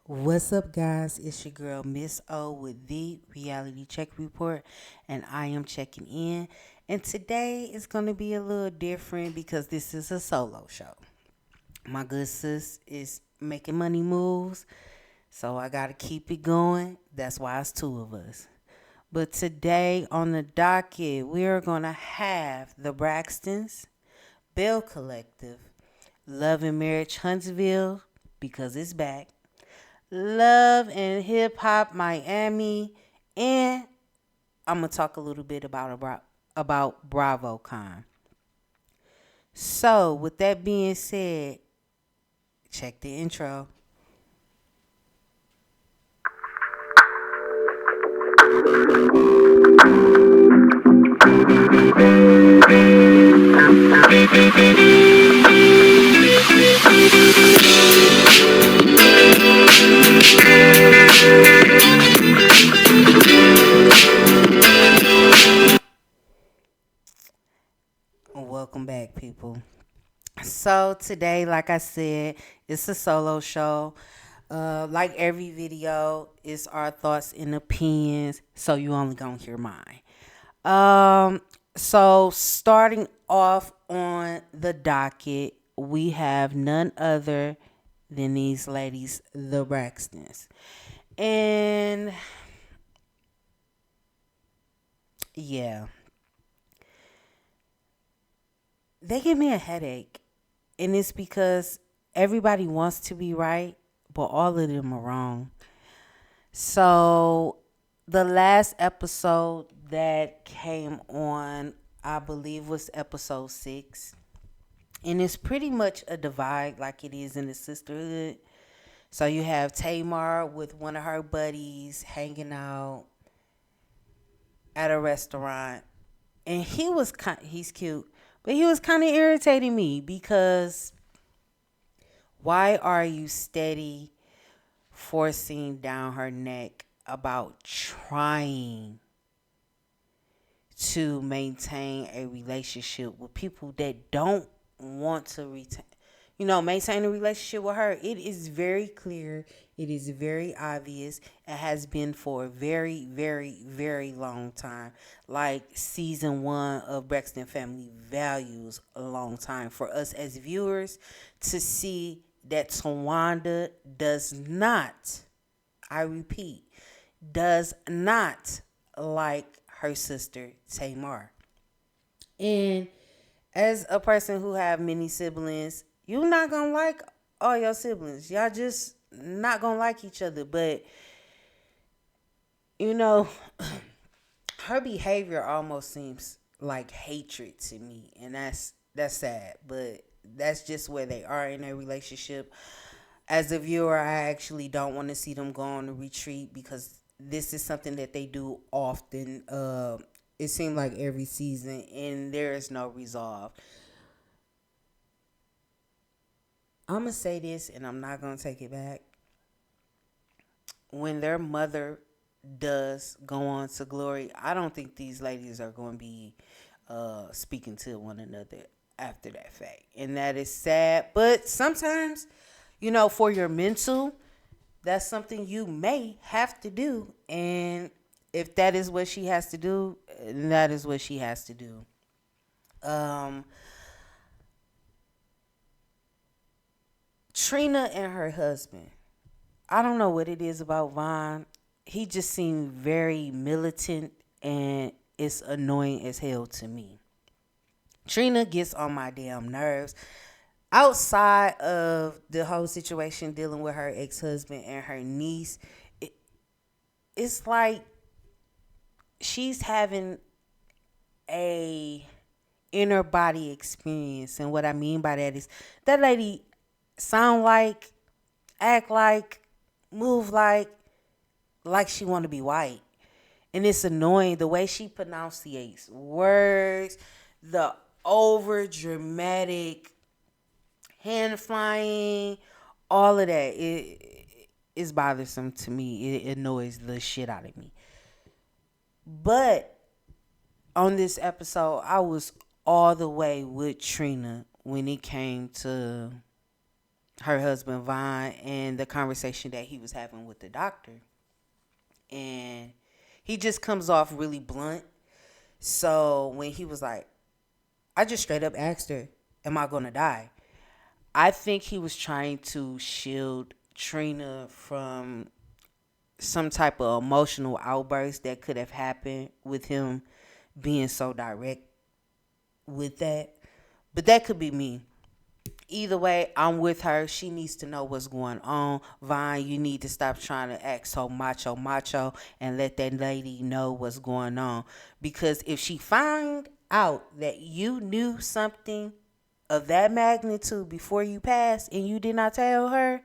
What's up, guys? It's your girl, Miss O, with the Reality Check Report, and I am checking in. And today is going to be a little different because this is a solo show. My good sis is making money moves, so I got to keep it going. That's why it's two of us. But today on the docket, we are going to have the Braxtons, Belle Collective, Love and Marriage Huntsville, because it's back. Love and Hip Hop Miami, and I'm gonna talk a little bit about Bravocon. So, with that being said, check the intro. Welcome back, people. So today, like I said, it's a solo show. Like every video, it's our thoughts and opinions. So you only gonna hear mine. So starting off on the docket, we have none other than these ladies, the Braxtons. And yeah, they give me a headache. And it's because everybody wants to be right, but all of them are wrong. So the last episode that came on, I believe, was episode 6. And it's pretty much a divide like it is in the sisterhood. So you have Tamar with one of her buddies hanging out at a restaurant. And he's cute, but he was kind of irritating me because why are you steady forcing down her neck about trying to maintain a relationship with people that don't want to maintain a relationship with her? It is very clear. It is very obvious. It has been for a very, very, very long time. Like season 1 of Braxton Family Values, a long time for us as viewers to see that Tawanda does not, I repeat, does not like her sister Tamar. And as a person who have many siblings, you're not gonna like all your siblings. Y'all just not gonna like each other. But you know, her behavior almost seems like hatred to me, and that's sad. But that's just where they are in their relationship. As a viewer, I actually don't want to see them go on a retreat because this is something that they do often. It seemed like every season, and there is no resolve. I'm gonna say this, and I'm not gonna take it back. When their mother does go on to glory, I don't think these ladies are going to be speaking to one another after that fact, and that is sad. But sometimes, for your mental, that's something you may have to do, and if that is what she has to do, that is what she has to do. Um, Trina and her husband. I don't know what it is about Vaughn. He just seemed very militant, and it's annoying as hell to me. Trina gets on my damn nerves. Outside of the whole situation dealing with her ex-husband and her niece, it, it's like she's having a inner body experience. And what I mean by that is that lady sound like, act like, move like she want to be white. And it's annoying the way she pronunciates words, the over dramatic hand flying, all of that. It is bothersome to me. It annoys the shit out of me. But on this episode, I was all the way with Trina when it came to her husband Vaughn and the conversation that he was having with the doctor. And he just comes off really blunt. So when he was like, I just straight up asked her, am I going to die? I think he was trying to shield Trina from some type of emotional outburst that could have happened with him being so direct with that. But that could be me. Either way, I'm with her. She needs to know what's going on. Vine, you need to stop trying to act so macho and let that lady know what's going on. Because if she find out that you knew something of that magnitude before you passed and you did not tell her,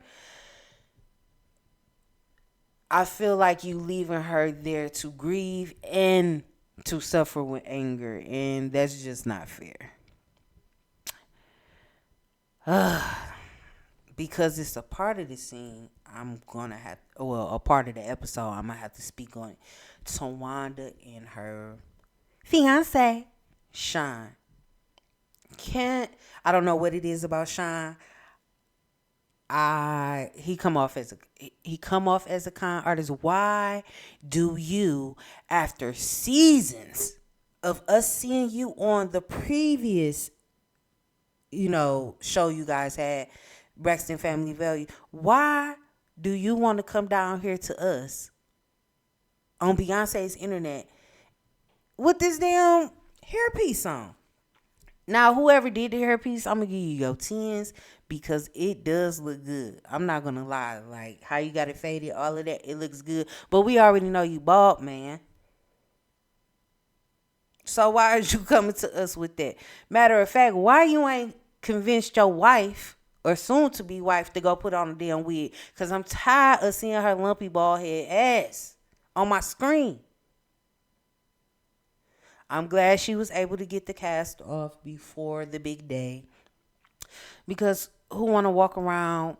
I feel like you leaving her there to grieve and to suffer with anger, and that's just not fair. Because it's a part of the scene, a part of the episode, I'm gonna have to speak on it. Tawanda and her fiance, Sean. I don't know what it is about Sean. He come off as a con artist. Why do you, after seasons of us seeing you on the previous, show you guys had, Braxton Family Value, why do you want to come down here to us on Beyonce's internet with this damn hairpiece on? Now, whoever did the hairpiece, I'm going to give you your 10s because it does look good. I'm not going to lie. Like, how you got it faded, all of that, it looks good. But we already know you bald, man. So why are you coming to us with that? Matter of fact, why you ain't convinced your wife or soon-to-be wife to go put on a damn wig? Because I'm tired of seeing her lumpy bald head ass on my screen. I'm glad she was able to get the cast off before the big day. Because who want to walk around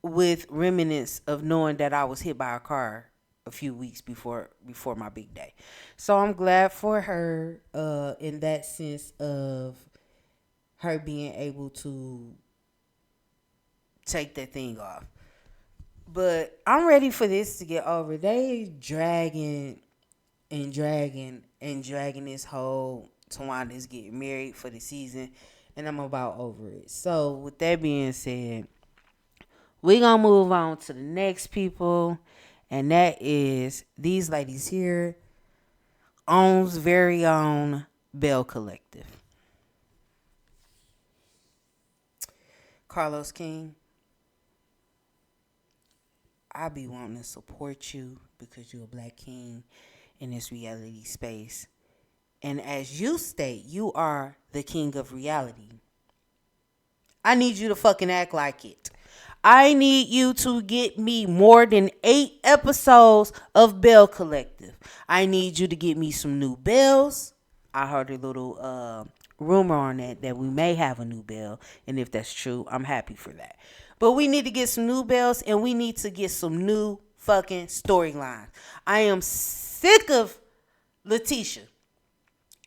with remnants of knowing that I was hit by a car a few weeks before my big day? So I'm glad for her in that sense of her being able to take that thing off. But I'm ready for this to get over. They dragging this whole Tawanda's getting married for the season, and I'm about over it. So with that being said, we're gonna move on to the next people, and that is these ladies here, owns very own Belle Collective. Carlos King, I be wanting to support you because you're a black king in this reality space. And as you state, you are the king of reality. I need you to fucking act like it. I need you to get me more than 8 episodes of Belle Collective. I need you to get me some new bells. I heard a little rumor on that we may have a new Belle. And if that's true, I'm happy for that. But we need to get some new bells, and we need to get some new fucking storylines. I am sick of Letitia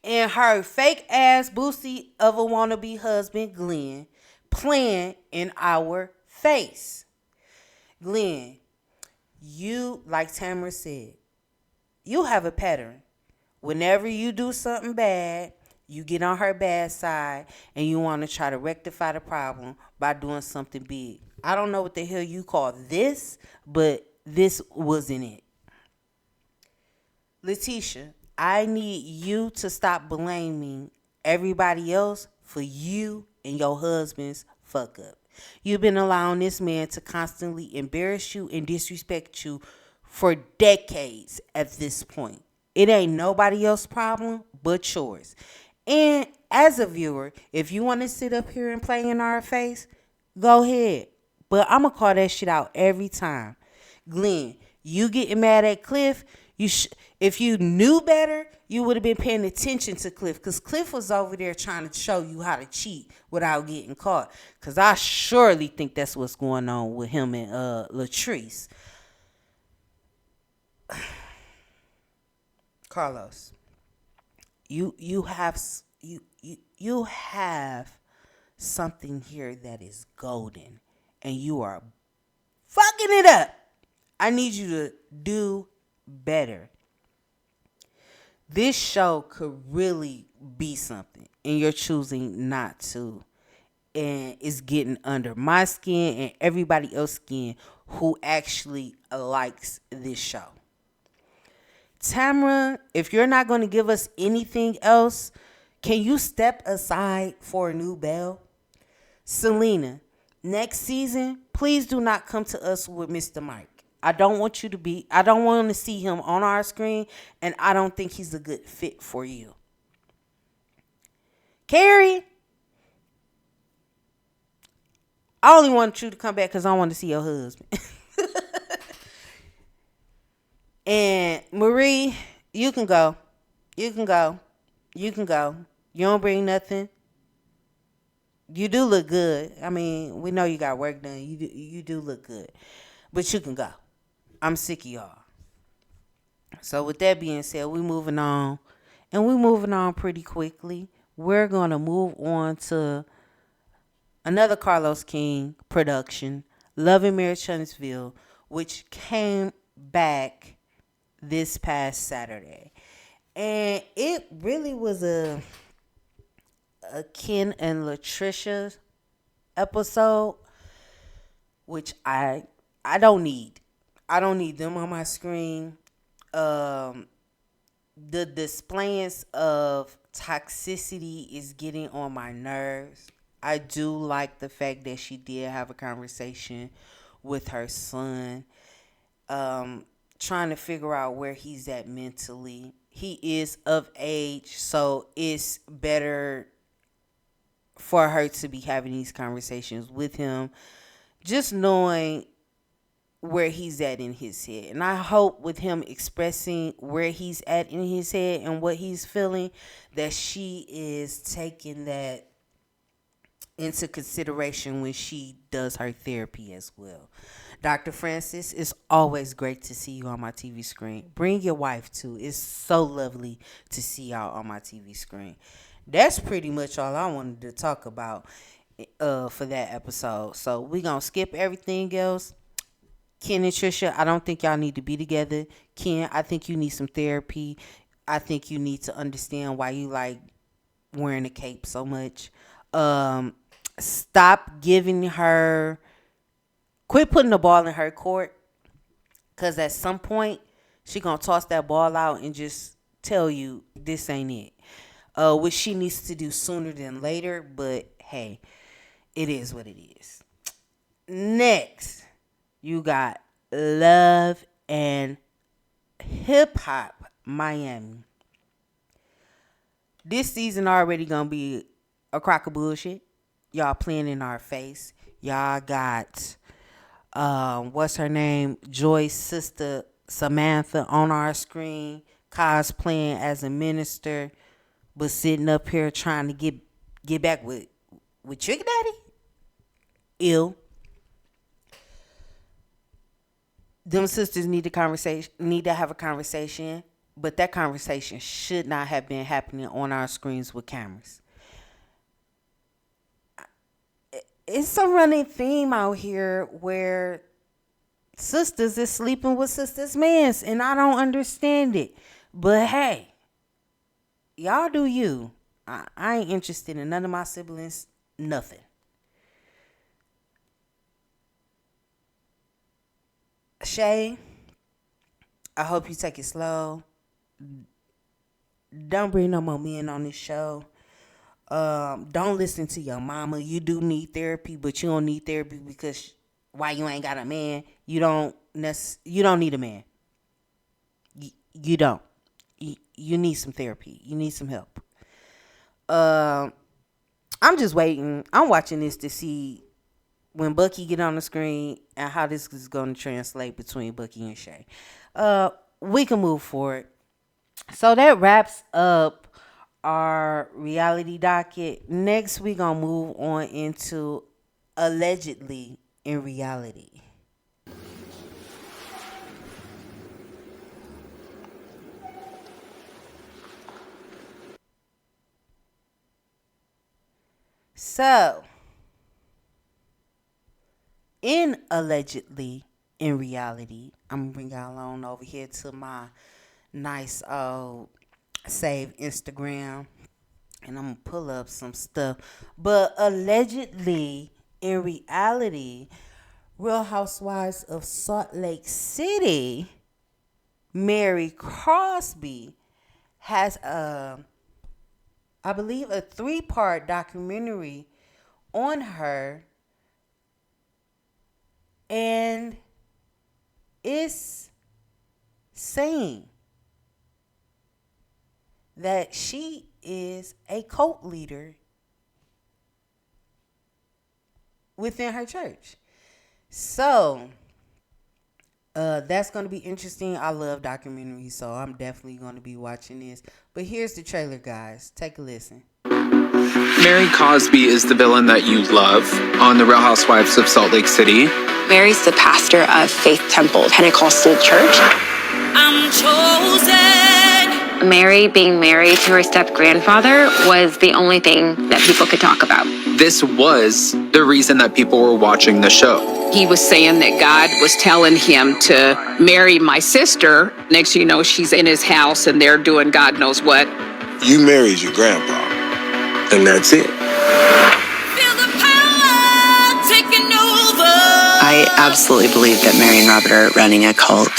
and her fake ass boosty of a wannabe husband, Glenn, playing in our face. Glenn, you, like Tamara said, you have a pattern. Whenever you do something bad, you get on her bad side and you want to try to rectify the problem by doing something big. I don't know what the hell you call this, but this wasn't it. Letitia, I need you to stop blaming everybody else for you and your husband's fuck up. You've been allowing this man to constantly embarrass you and disrespect you for decades at this point. It ain't nobody else's problem but yours. And as a viewer, if you want to sit up here and play in our face, go ahead. But I'm going to call that shit out every time. Glenn, you getting mad at Cliff, if you knew better, you would have been paying attention to Cliff. Because Cliff was over there trying to show you how to cheat without getting caught. Because I surely think that's what's going on with him and Latrice. Carlos, you have something here that is golden and you are fucking it up. I need you to do better. This show could really be something and you're choosing not to. And it's getting under my skin and everybody else's skin who actually likes this show. Tamara, if you're not going to give us anything else, can you step aside for a new Belle? Selena, next season, please do not come to us with Mr. Mike. I don't want to see him on our screen, and I don't think he's a good fit for you. Carrie, I only want you to come back because I want to see your husband. And Marie, you can go. You can go. You can go. You don't bring nothing. You do look good. I mean, we know you got work done. You do look good. But you can go. I'm sick of y'all. So with that being said, we moving on. And we moving on pretty quickly. We're going to move on to another Carlos King production, Love and Marriage Huntsville, which came back this past Saturday. And it really was a Ken and Latricia episode, which I don't need. I don't need them on my screen. The displaying of toxicity is getting on my nerves. I do like the fact that she did have a conversation with her son, trying to figure out where he's at mentally. He is of age, so it's better for her to be having these conversations with him, just knowing where he's at in his head. And I hope with him expressing where he's at in his head and what he's feeling, that she is taking that into consideration when she does her therapy as well. Dr. Francis, it's always great to see you on my TV screen. Bring your wife too. It's so lovely to see y'all on my TV screen. That's pretty much all I wanted to talk about for that episode. So we're going to skip everything else. Ken and Trisha, I don't think y'all need to be together. Ken, I think you need some therapy. I think you need to understand why you like wearing a cape so much. Stop giving her... Quit putting the ball in her court, because at some point, she going to toss that ball out and just tell you this ain't it. Which she needs to do sooner than later, but hey, it is what it is. Next, you got Love and Hip Hop Miami. This season already going to be a crock of bullshit. Y'all playing in our face. Y'all got... what's her name? Joy's sister Samantha on our screen, cosplaying as a minister, but sitting up here trying to get back with Trick Daddy. Ill. Them sisters need to have a conversation, but that conversation should not have been happening on our screens with cameras. It's a running theme out here where sisters is sleeping with sisters' mans, and I don't understand it. But hey, y'all do you. I ain't interested in none of my siblings, nothing. Shay, I hope you take it slow. Don't bring no more men on this show. Don't listen to your mama. You do need therapy, but you don't need therapy because why you ain't got a man. You don't need a man. You don't. You need some therapy. You need some help. I'm just waiting. I'm watching this to see when Bucky get on the screen and how this is going to translate between Bucky and Shay. We can move forward. So that wraps up our reality docket. Next, we're going to move on into allegedly in reality. So, in allegedly in reality. I'm gonna bring y'all on over here to my nice old save Instagram, and I'm gonna pull up some stuff. But allegedly in reality, Real Housewives of Salt Lake City, Mary Crosby has I believe a 3-part documentary on her, and it's saying that she is a cult leader within her church. So that's going to be interesting. I love documentaries, so I'm definitely going to be watching this. But here's the trailer, guys. Take a listen. Mary Crosby is the villain that you love on The Real Housewives of Salt Lake City. Mary's the pastor of Faith Temple Pentecostal Church. I'm chosen. Mary being married to her step-grandfather was the only thing that people could talk about. This was the reason that people were watching the show. He was saying that God was telling him to marry my sister. Next thing you know, she's in his house and they're doing God knows what. You married your grandpa, and that's it. Feel the power taking over. I absolutely believe that Mary and Robert are running a cult.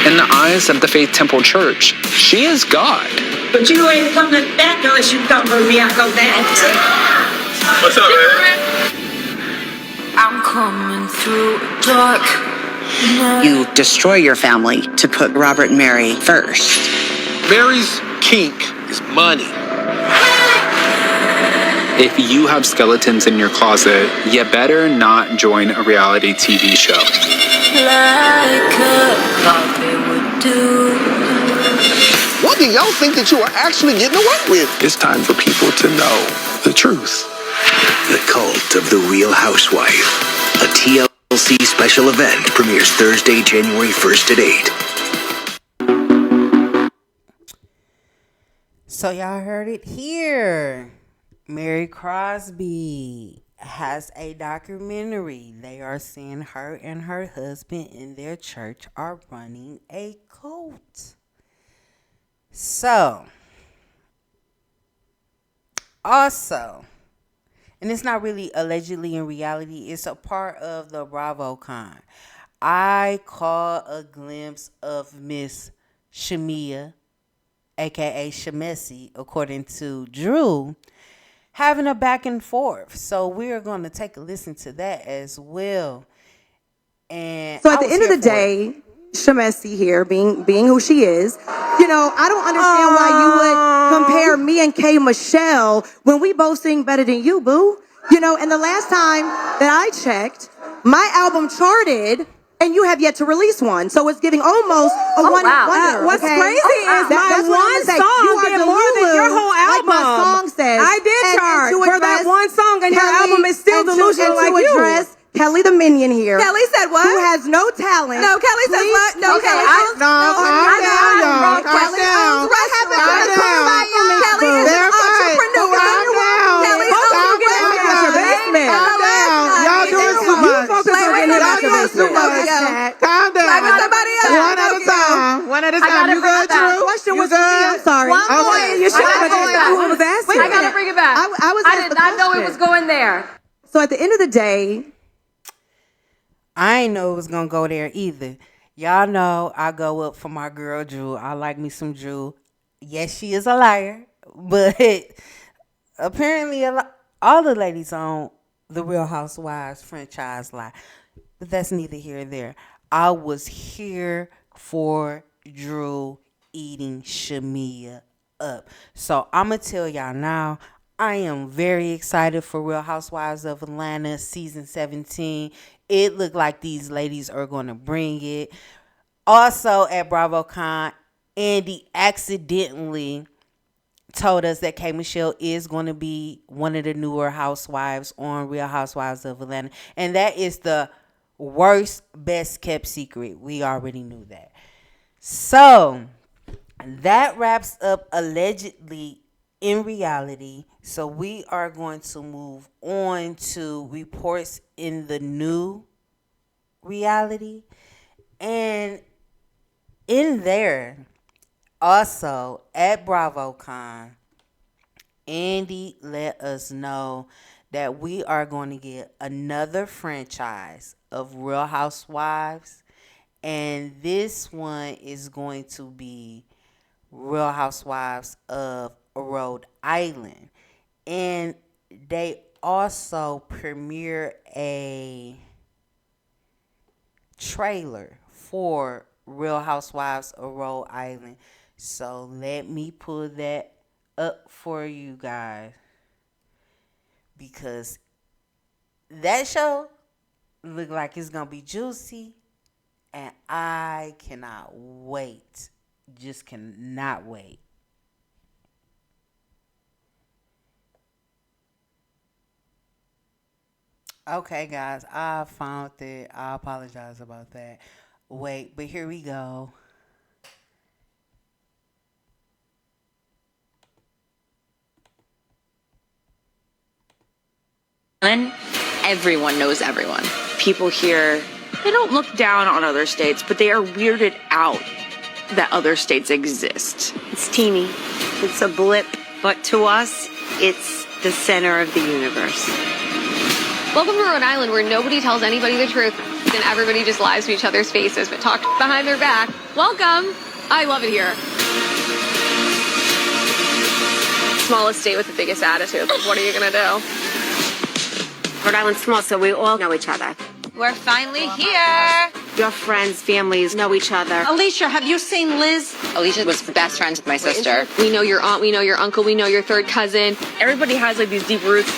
In the eyes of the Faith Temple Church, she is God. But you ain't coming back unless you come for me. I go back. What's up, man? I'm coming through dark. You destroy your family to put Robert and Mary first. Mary's kink is money. If you have skeletons in your closet, you better not join a reality TV show. Like a puppet would do. What do y'all think that you are actually getting away with? It's time for people to know the truth. The Cult of the Real Housewife. A TLC special event premieres Thursday, January 1st at 8. So y'all heard it here. Mary Crosby has a documentary. They are saying her and her husband in their church are running a cult. So, also, and it's not really allegedly in reality, it's a part of the Bravocon. I caught a glimpse of Miss LHHMIA, aka Shemessi, according to Drew, having a back and forth. So we're going to take a listen to that as well. And so at the end of the day, Shemessi here, being who she is, you know, I don't understand why you would compare me and K Michelle when we both sing better than you, boo. You know, and the last time that I checked, my album charted, and you have yet to release one. So it's giving almost a one wonder. What's crazy is my one song did more than your whole album. Like my song says. I did chart for that one song, and your album is still delusional like you. Kelly the Minion here. Kelly said what? Who has no talent. No, Kelly said what? No, Kelly. Calm down, y'all. Calm down. What happened to the Kelly is an entrepreneur. Kelly is also getting out your basement. Calm down. Y'all doing too much. Y'all doing too much. Calm down. Like somebody else. One at a time. One at a time. You good, Drew? Question was good. I'm sorry. You should have who was asking. I gotta bring it back. I did not know it was going there. So at the end of the day, I ain't know it was going to go there either. Y'all know I go up for my girl, Drew. I like me some Drew. Yes, she is a liar. But apparently all the ladies on the Real Housewives franchise lie. But that's neither here nor there. I was here for Drew eating Shamia up. So I'm going to tell y'all now, I am very excited for Real Housewives of Atlanta season 17. It looked like these ladies are going to bring it. Also at Bravocon, Andy accidentally told us that K. Michelle is going to be one of the newer housewives on Real Housewives of Atlanta. And that is the worst, best kept secret. We already knew that. So that wraps up allegedly in reality. So we are going to move on to reports in the new reality. And in there, also at Bravocon, Andy let us know that we are going to get another franchise of Real Housewives. And this one is going to be Real Housewives of Rhode Island. And they also premiere a trailer for Real Housewives of Rhode Island. So let me pull that up for you guys, because that show look like it's gonna be juicy, and I cannot wait. Just cannot wait. Okay, guys, I found it. I apologize about that. Wait, but here we go. Everyone knows everyone. People here, they don't look down on other states, but they are weirded out that other states exist. It's teeny. It's a blip. But to us, it's the center of the universe. Welcome to Rhode Island, where nobody tells anybody the truth and everybody just lies to each other's faces but talk behind their back. Welcome. I love it here. Smallest state with the biggest attitude. What are you going to do? Rhode Island's small, so we all know each other. We're finally here. Your friends, families know each other. Alicia, have you seen Liz? Alicia was best friends with my sister. We know your aunt, we know your uncle, we know your third cousin. Everybody has like these deep roots.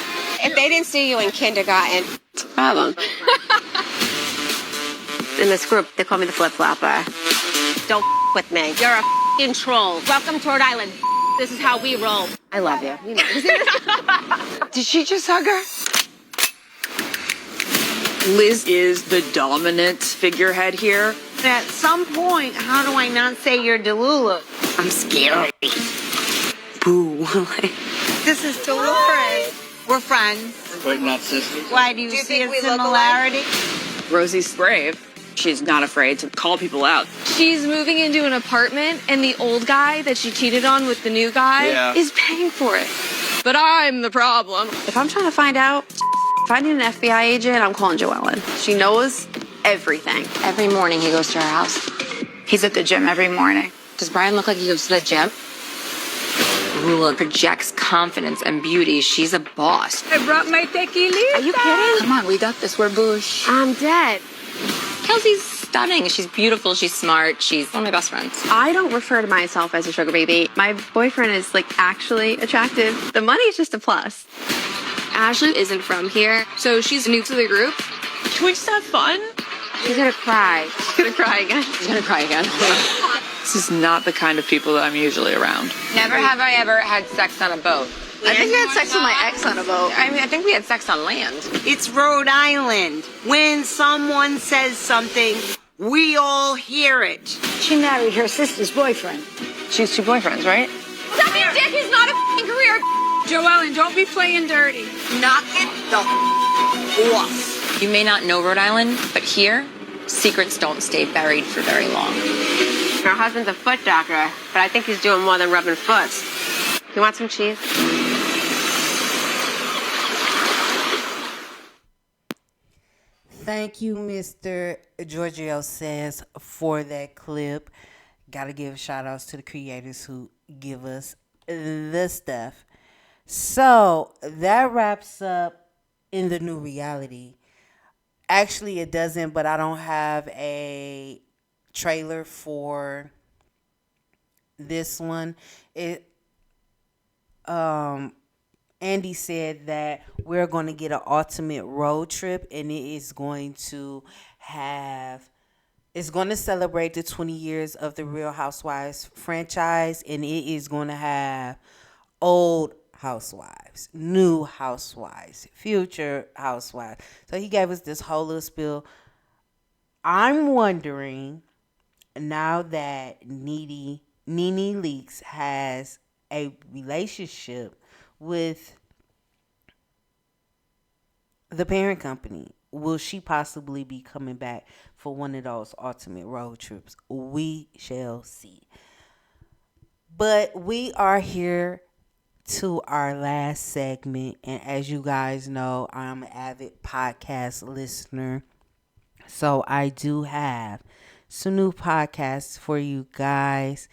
If they didn't see you in kindergarten, it's a problem. In this group, they call me the flip-flopper. Don't with me. You're a f***ing troll. Welcome to Rhode Island. This is how we roll. I love you. Did she just hug her? Liz is the dominant figurehead here. At some point, how do I not say you're Delula? I'm scared. Boo. This is Dolores. We're friends. But not sisters. Why, do you see a similarity? Rosie's brave. She's not afraid to call people out. She's moving into an apartment, and the old guy that she cheated on with the new guy is paying for it. But I'm the problem. If I'm trying to find out, if I need an FBI agent, I'm calling Joellen. She knows everything. Every morning he goes to her house. He's at the gym every morning. Does Brian look like he goes to the gym? Rula projects confidence and beauty. She's a boss. I brought my tequila. Are you kidding? Come on, we got this. We're boosh. I'm dead. Kelsey's stunning. She's beautiful. She's smart. She's one of my best friends. I don't refer to myself as a sugar baby. My boyfriend is actually attractive. The money is just a plus. Ashley isn't from here, so she's new to the group. Can we just have fun? She's gonna cry. She's gonna cry again. She's gonna cry again. This is not the kind of people that I'm usually around. Never have I ever had sex on a boat. I think I had sex with my ex on a boat. I think we had sex on land. It's Rhode Island. When someone says something, we all hear it. She married her sister's boyfriend. She has two boyfriends, right? Sucking dick is not a f***ing career. Joellen, don't be playing dirty. Knock it the off. You may not know Rhode Island, but here, secrets don't stay buried for very long. Her husband's a foot doctor, but I think he's doing more than rubbing foot. You want some cheese? Thank you, Mr. Giorgio Says, for that clip. Got to give shout outs to the creators who give us the stuff. So that wraps up in the new reality. Actually, it doesn't, but I don't have a trailer for this one. Andy said that we're going to get an ultimate road trip, and it's going to celebrate the 20 years of the Real Housewives franchise, and it is going to have old housewives, new housewives, future housewives. So he gave us this whole little spiel. I'm wondering, now that Nene Leakes has a relationship with the parent company. Will she possibly be coming back for one of those ultimate road trips? We shall see. But we are here to our last segment. And as you guys know, I'm an avid podcast listener. So I do have some new podcasts for you guys.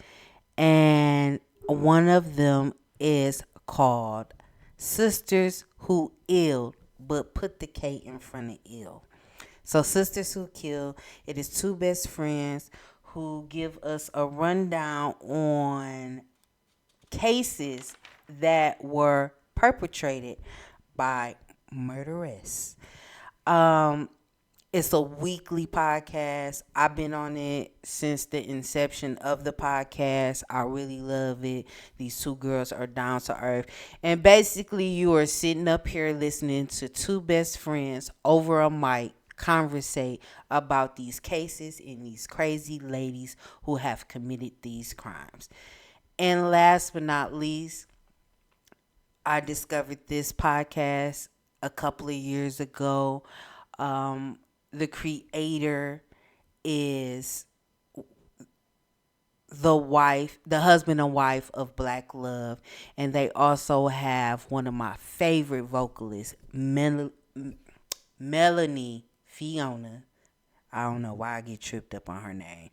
And one of them is called Sisters Who Ill, but put the K in front of ill. So Sisters Who Kill, it is two best friends who give us a rundown on cases that were perpetrated by murderers. It's a weekly podcast. I've been on it since the inception of the podcast. I really love it. These two girls are down to earth. And basically, you are sitting up here listening to two best friends over a mic conversate about these cases and these crazy ladies who have committed these crimes. And last but not least, I discovered this podcast a couple of years ago. The creator is the husband and wife of Black Love. And they also have one of my favorite vocalists, Melanie Fiona. I don't know why I get tripped up on her name.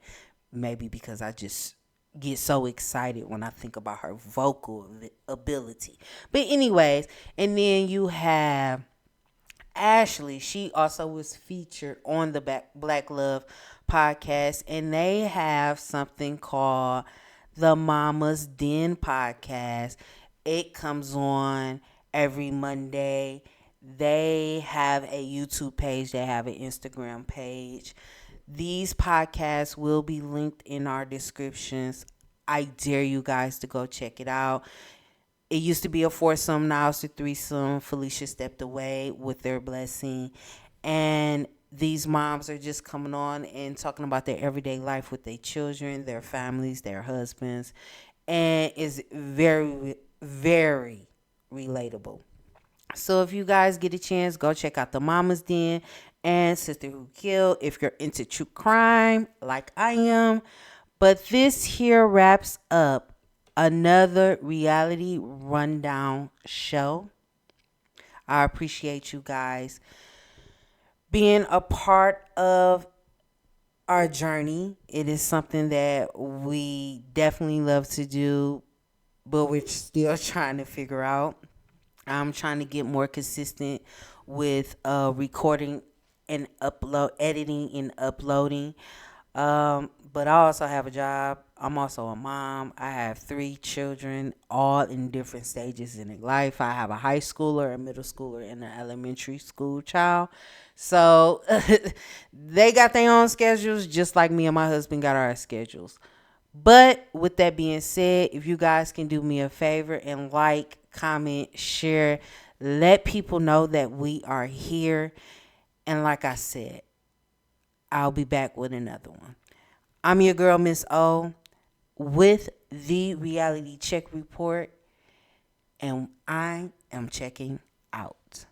Maybe because I just get so excited when I think about her vocal ability. But anyways, and then you have Ashley. She also was featured on the Black Love podcast, and they have something called the Mama's Den podcast. It comes on every Monday. They have a YouTube page. They have an Instagram page. These podcasts will be linked in our descriptions. I dare you guys to go check it out. It used to be a foursome, now it's a threesome. Felicia stepped away with their blessing. And these moms are just coming on and talking about their everyday life with their children, their families, their husbands. And it's very, very relatable. So if you guys get a chance, go check out the Mama's Den and Sister Who Kill if you're into true crime like I am. But this here wraps up another reality rundown show. I appreciate you guys being a part of our journey. It is something that we definitely love to do, but we're still trying to figure out. I'm trying to get more consistent with recording and editing and uploading. But I also have a job. I'm also a mom. I have 3 children, all in different stages in their life. I have a high schooler, a middle schooler, and an elementary school child. So they got their own schedules, just like me and my husband got our schedules. But with that being said, if you guys can do me a favor and like, comment, share, let people know that we are here. And like I said, I'll be back with another one. I'm your girl, Miss O, with the Reality Check Report. And I am checking out.